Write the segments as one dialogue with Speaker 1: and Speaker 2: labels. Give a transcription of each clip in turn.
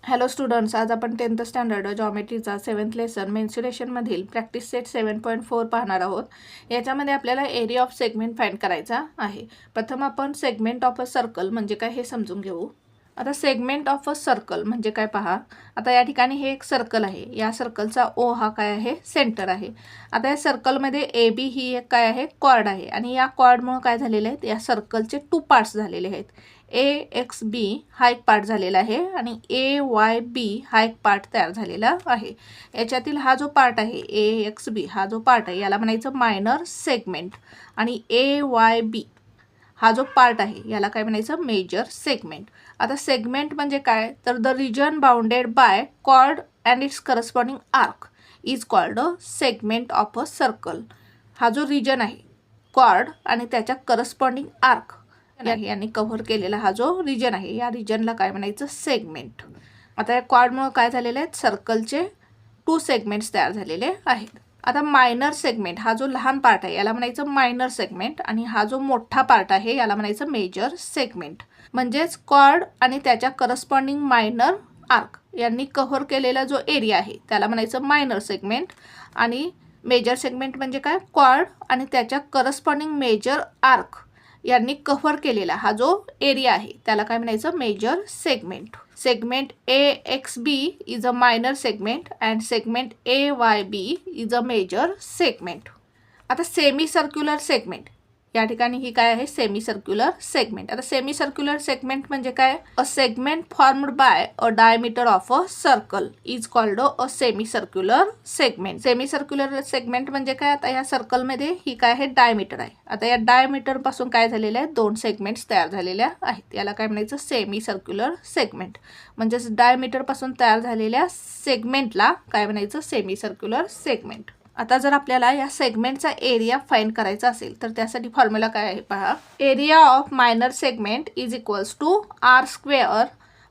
Speaker 1: Hello students, आज आपण 10th standard जॉमेट्रीचा 7th लेसन मेन्सुरेशनमधील प्रॅक्टिस सेट 7.4 पाहणार आहोत. याच्यामध्ये आपल्याला एरिया ऑफ सेगमेंट फाइंड करायचा आहे. प्रथम आपण सेगमेंट ऑफ अ सर्कल म्हणजे काय हे समजून घेऊ. आता सेगमेंट ऑफ अ सर्कल म्हणजे काय पहा. आता या ठिकाणी हे एक सर्कल आहे. या सर्कलचा ओ हा काय आहे, सेंटर आहे. आता या सर्कलमध्ये ए बी ही एक काय आहे, कॉर्ड आहे आणि या कॉर्डमुळे काय झालेले आहेत, या सर्कलचे 2 पार्ट्स झालेले आहेत. ए एक्स बी हा एक पार्ट झालेला आहे आणि ए वाय बी हा एक पार्ट तयार झालेला आहे. याच्यातील हा जो पार्ट आहे ए एक्स बी हा जो पार्ट आहे याला म्हणायचं मायनर सेगमेंट आणि ए वाय बी हा जो पार्ट आहे याला काय म्हणायचं, मेजर सेगमेंट. आता सेगमेंट म्हणजे काय, तर the region bounded by chord and its corresponding arc is called a segment of a circle. हा जो रिजन आहे कॉर्ड आणि त्याच्या करस्पॉन्डिंग आर्क यांनी कव्हर केलेला हा जो रिजन आहे या रिजनला काय म्हणायचं, सेगमेंट. आता या कॉर्डमुळे काय झालेले आहेत, सर्कलचे 2 सेगमेंट्स तयार झालेले आहेत. आता मायनर सेगमेंट हा जो लहान पार्ट आहे याला म्हणायचं मायनर सेगमेंट आणि हा जो मोठा पार्ट आहे याला म्हणायचं मेजर सेगमेंट. म्हणजेच कॉर्ड आणि त्याच्या करस्पॉन्डिंग मायनर आर्क यांनी कव्हर केलेला जो एरिया आहे त्याला म्हणायचं मायनर सेगमेंट आणि मेजर सेगमेंट म्हणजे काय, कॉर्ड आणि त्याच्या करस्पॉन्डिंग मेजर आर्क यांनी कव्हर केलेला हा जो एरिया आहे त्याला काय म्हणायचं, major segment. Segment A X B is a minor segment and segment A Y B is a major segment. आता सेमी सर्क्युलर सेगमेंट या ठिकाणी ही काय आहे, सेमी सर्क्युलर सेगमेंट. आता सेमी सर्क्युलर सेगमेंट म्हणजे काय, a segment formed by a diameter of a circle is called a semi circular segment. Semi circular segment म्हणजे काय, आता या सर्कलमध्ये ही काय आहे, डायमीटर आहे. आता या डायमीटर पासून काय झालेलं आहे, 2 सेगमेंट्स तयार झालेल्या आहेत. याला काय म्हणायचं, सेमी सर्क्युलर सेगमेंट. म्हणजेच डायमीटर पासून तयार झालेल्या सेगमेंटला काय म्हणायचं, सेमी सर्क्युलर सेगमेंट. आता जर आपल्याला या सेगमेंटचा एरिया फाइंड करायचा असेल तर त्यासाठी फॉर्म्युला काय आहे पहा. Area of minor segment is equals to R square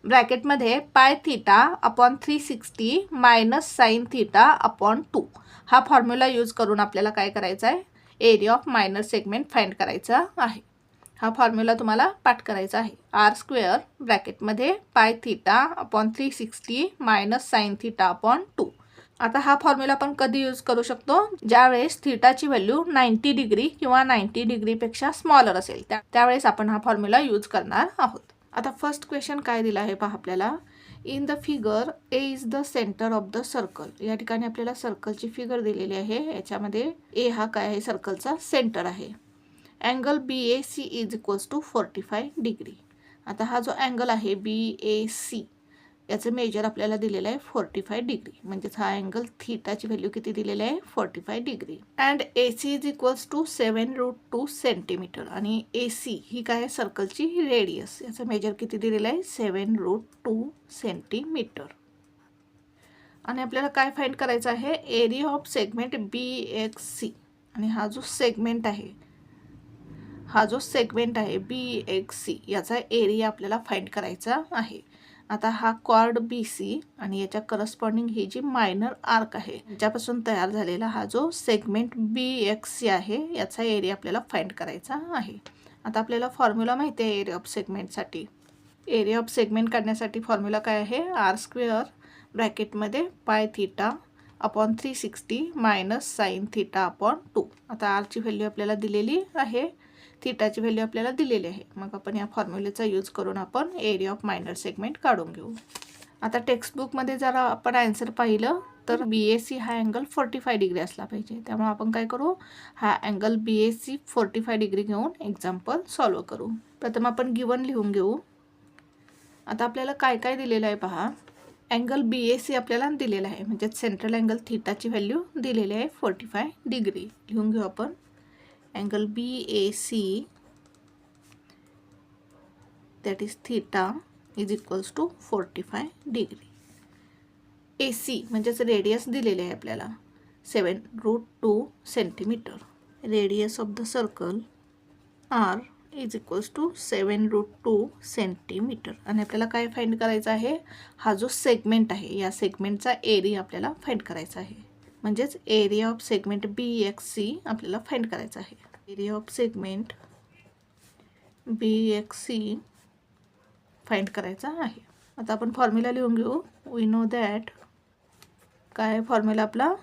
Speaker 1: ब्रॅकेटमध्ये pi theta upon 360 minus sine theta upon 2. हा फॉर्म्युला यूज करून आपल्याला काय करायचा आहे, area of minor segment find करायचा आहे. हा फॉर्म्युला तुम्हाला पाठ करायचा आहे. आर स्क्वेअर ब्रॅकेटमध्ये pi theta upon 360 minus sine theta upon 2. आता हा फॉर्म्युला आपण कधी यूज करू शकतो, ज्यावेळेस थिटाची व्हॅल्यू 90 डिग्री किंवा 90 डिग्रीपेक्षा स्मॉलर असेल त्यावेळेस आपण हा फॉर्म्युला यूज करणार आहोत. आता फर्स्ट क्वेश्चन काय दिला आहे पहा आपल्याला. In the figure A is the centre of the circle. या ठिकाणी आपल्याला सर्कलची फिगर दिलेली आहे. याच्यामध्ये ए हा काय आहे, सर्कलचा सेंटर आहे. Angle B A C is equals to 45 degree. आता हा जो अँगल आहे बी ए सी याचं मेजर आपल्याला दिलेलं आहे 45 डिग्री. म्हणजेच हा अँगल थीटाची व्हॅल्यू किती दिलेली आहे, 45 degree. And A C is equals to 7√2 centimetre. आणि ए सी ही काय आहे, सर्कलची रेडियस. याचं मेजर किती दिलेलं आहे, 7√2 सेंटीमीटर. आणि आपल्याला काय फाइंड करायचं आहे, area of segment B X C. आणि हा जो सेगमेंट आहे बी एक्स सी याचा एरिया आपल्याला फाइंड करायचा आहे. आता हा कॉर्ड बी सी आणि याच्या करस्पॉन्डिंग ही जी मायनर आर्क आहे ज्यापासून तयार झालेला हा जो सेगमेंट बी एक्स सी आहे याचा एरिया आपल्याला फाइंड करायचा आहे. आता आपल्याला फॉर्म्युला माहिती आहे एरिया ऑफ सेगमेंटसाठी. एरिया ऑफ सेगमेंट काढण्यासाठी फॉर्म्युला काय आहे, आर स्क्वेअर ब्रॅकेटमध्ये pi theta upon 360 minus sine theta upon 2. आता आरची व्हॅल्यू आपल्याला दिलेली आहे, थिटाची व्हॅल्यू आपल्याला दिलेली आहे. मग आपण या फॉर्म्युलेचा यूज करून आपण एरिया ऑफ मायनर सेगमेंट काढून घेऊ. आता टेक्स्टबुकमध्ये जर आपण आन्सर पाहिलं तर बी ए सी हा अँगल 45 डिग्री असला पाहिजे. त्यामुळे आपण काय करू, हा angle B A C 45 degree घेऊन एक्झाम्पल सॉल्व करू. प्रथम आपण गिवन लिहून घेऊ. आता आपल्याला काय काय दिलेलं आहे पहा. अँगल बी ए सी आपल्याला दिलेला आहे, म्हणजे सेंट्रल अँगल थिटाची व्हॅल्यू दिलेली आहे 45 डिग्री. लिहून घेऊ आपण. Angle BAC that is theta is equals to 45 degree. AC म्हणजेच रेडियस दिलेले आहे आपल्याला 7√2 centimetre. Radius of the circle R is equals to 7√2 centimetre. आणि आपल्याला काय फाइंड करायचं आहे, हा जो सेगमेंट आहे या सेगमेंटचा एरिया आपल्याला फाइंड करायचा आहे. म्हणजेच area of segment B X C आपल्याला फाइंड करायचा आहे. Area of segment B X C find करायचा आहे. आता आपण फॉर्म्युला लिहून घेऊ. वी नो दॅट, काय फॉर्म्युला आपला,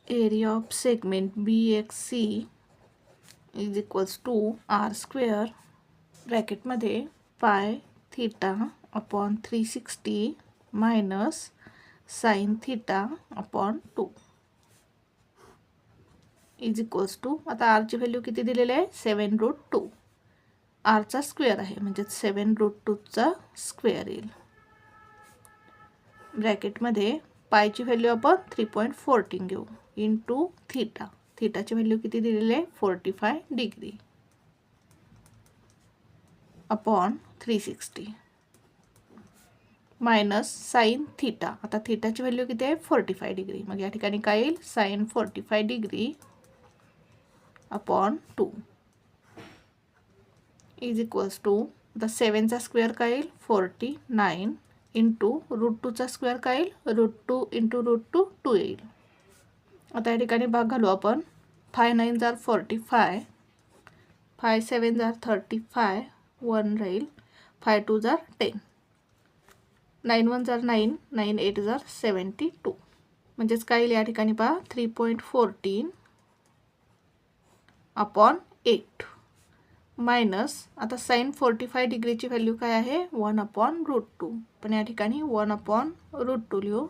Speaker 1: area of segment BXC is equals to R square ब्रॅकेटमध्ये pi theta upon 360 minus sine theta upon 2 is equals to, आता आरची व्हॅल्यू किती दिलेली आहे, 7√2. आरचा स्क्वेअर आहे म्हणजे 7√2चा स्क्वेअर येईल. ब्रॅकेटमध्ये पायची व्हॅल्यू आपण 3.14 घेऊ इंटू थीटा. थीटाची व्हॅल्यू किती दिलेली आहे, 45 degree upon 360 minus sine theta. आता थीटाची व्हॅल्यू किती आहे, 45 डिग्री. मग या ठिकाणी काय येईल, sine 45 degree upon 2 is equals to, आता 7चा स्क्वेअर काय येईल, 49 इंटू √2चा स्क्वेअर काय येईल, √2 इंटू √2 2 येईल. आता या ठिकाणी भाग घालू आपण. 5 9 जार 45, 5 7 जार 35, 1 राहील, 5 2 जार 10, 9 1 जार 9, 9 8 जार 72. म्हणजेच काय येईल या ठिकाणी पहा, 3.14 अपॉन 8 मायनस, आता साइन 45 डिग्रीची व्हॅल्यू काय आहे, 1/√2. पण या ठिकाणी 1/√2 लिहू.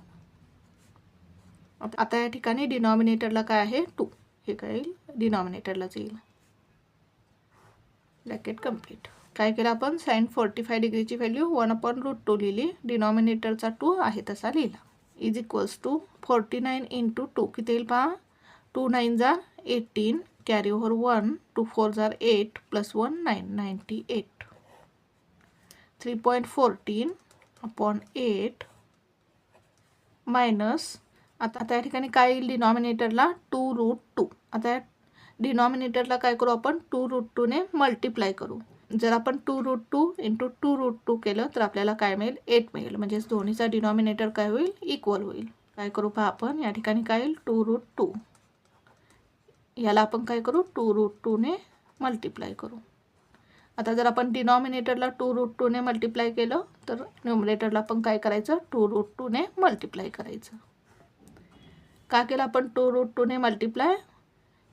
Speaker 1: आता या ठिकाणी डिनॉमिनेटरला काय आहे, 2. हे काय येईल, डिनॉमिनेटरलाच येईल. Bracket complete. काय केलं आपण, साइन 45 डिग्रीची व्हॅल्यू 1/√2 लिहिली, डिनॉमिनेटरचा 2 आहे तसा लिहिला. इज इक्वल्स टू 49 इंटू 2 किती येईल पहा, 2 9 जार 18, कॅरी ओव्हर 1, 2 4 जार 8 प्लस 1 9, 98. 3.14 अपॉन 8 मायनस, आता या ठिकाणी काय येईल डिनॉमिनेटरला, 2√2. आता डिनॉमिनेटरला काय करू आपण, 2√2ने मल्टिप्लाय करू. जर आपण 2√2 इंटू 2√2 केलं तर आपल्याला काय मिळेल, 8 मिळेल. म्हणजेच दोन्हीचा डिनॉमिनेटर काय होईल, इक्वल होईल. काय करू पहा आपण, या ठिकाणी काय येईल, 2√2. याला आपण काय करू, 2√2ने मल्टिप्लाय करू. आता जर आपण डिनॉमिनेटरला 2√2ने मल्टिप्लाय केलं तर न्यूमरेटरला आपण काय करायचं, 2√2ने मल्टिप्लाय करायचं. का केलं आपण 2√2ने मल्टिप्लाय,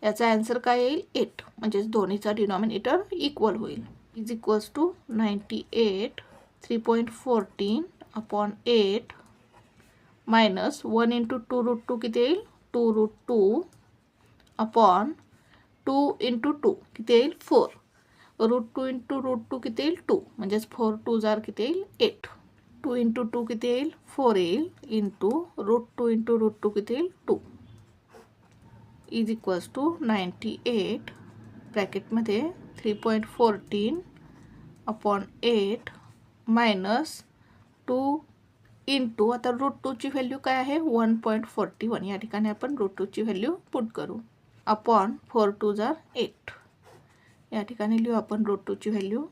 Speaker 1: याचा आन्सर काय येईल, 8. म्हणजेच दोन्हीचा डिनॉमिनेटर इक्वल होईल. Is equals to 98. 3.14 upon 8 minus 1 into 2√2 किती येईल, 2√2 अपॉन 2 इंटू 2 किती येईल, 4. √2 इंटू √2 किती येईल, 2. म्हणजेच 4 2 जार किती येईल, 8. 2 इंटू 2 किती येईल, 4 येईल, इंटू √2 इंटू √2 किती येईल, 2 इज इक्वल्स टू 98. ब्रॅकेटमध्ये 3.14 अपॉन 8 मायनस 2 इंटू, आता √2ची व्हॅल्यू काय आहे, 1.41. या ठिकाणी आपण √2ची व्हॅल्यू पुट करू, अपॉन 4 2 जार 8. या ठिकाणी लिहू आपण √2ची value,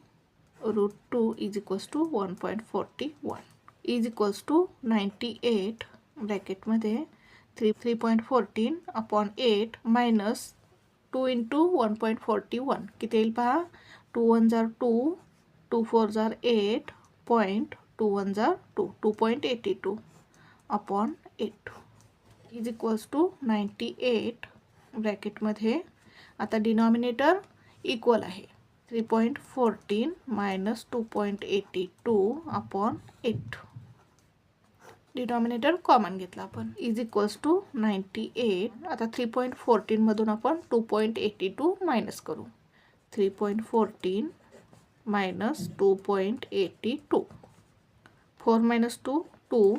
Speaker 1: √2 is equals to 1.41 is equals to 98. ब्रॅकेटमध्ये 3.14 अपॉन 8 मायनस 2 इंटू 1.41 किती येईल पहा, 2 1 जार 2, 2 4 जार 8, पॉईंट 2 1 जार 2, 2.82 अपॉन 8 इज इक्वल्स टू 98. ब्रॅकेटमध्ये आता डिनॉमिनेटर इक्वल आहे, 3.14 मायनस 2.82 अपॉन 8. डिनॉमिनेटर कॉमन घेतला आपण, इज इक्वल्स टू 98. आता 3.14 मधून आपण 2.82 मायनस करू. 3.14 मायनस 2.82, 4 मायनस 2 2,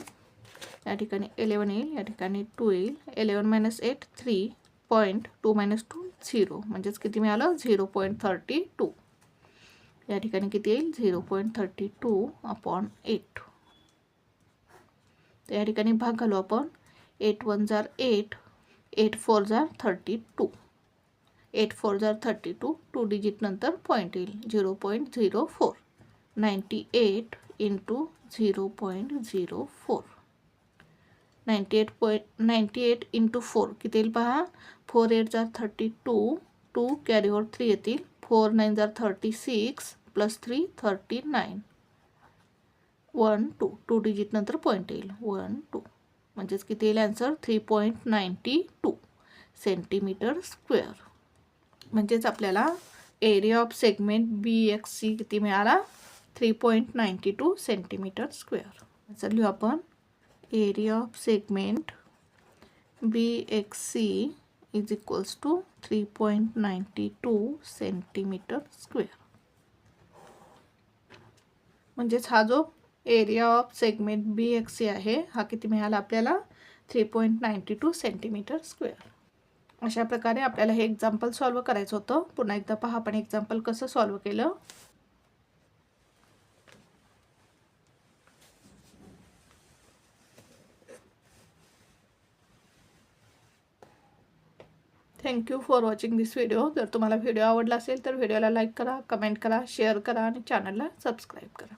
Speaker 1: या ठिकाणी 11 येईल, या ठिकाणी 2 येईल. 11 मायनस 8 3, पॉईंट 2 मायनस 2 0. म्हणजेच किती मिळालं, 0.32. या ठिकाणी किती येईल, 0.32 अपॉन 8. तर या ठिकाणी भाग घालू आपण. 8 1 जार 8, 8 4 जार 32, 8 4 जार 32, 2 डिजिट नंतर पॉईंट येईल, 0.04. 98 इंटू 0.04, 98 इंटू 4 किती येईल पहा, 4 8 जार 32, 2 कॅरी ओव्हर 3 येतील, 4 9 जार 36 प्लस 3 39, 1 2 2 डिजिट नंतर पॉईंट येईल 1 2 म्हणजेच किती येईल आन्सर 3.92 सेंटीमीटर स्क्वेअर. म्हणजेच आपल्याला एरिया ऑफ सेगमेंट BXC किती मिळाला 3.92 सेंटीमीटर स्क्वेअर. आन्सर लिहू आपण area of segment BXC is equals to 3.92 centimetre square. म्हणजेच हा जो एरिया ऑफ सेगमेंट BXC आहे हा किती मिळाला आपल्याला 3.92 सेंटीमीटर स्क्वेअर. अशा प्रकारे आपल्याला हे एक्झाम्पल सॉल्व करायचं होतं. पुन्हा एकदा पहा आपण एक्झाम्पल कसं सॉल्व केलं. Thank you for watching this video. जर तुम्हाला व्हिडिओ आवडला असेल तर व्हिडिओला लाईक करा, कमेंट करा, शेअर करा आणि चॅनलला सबस्क्राईब करा.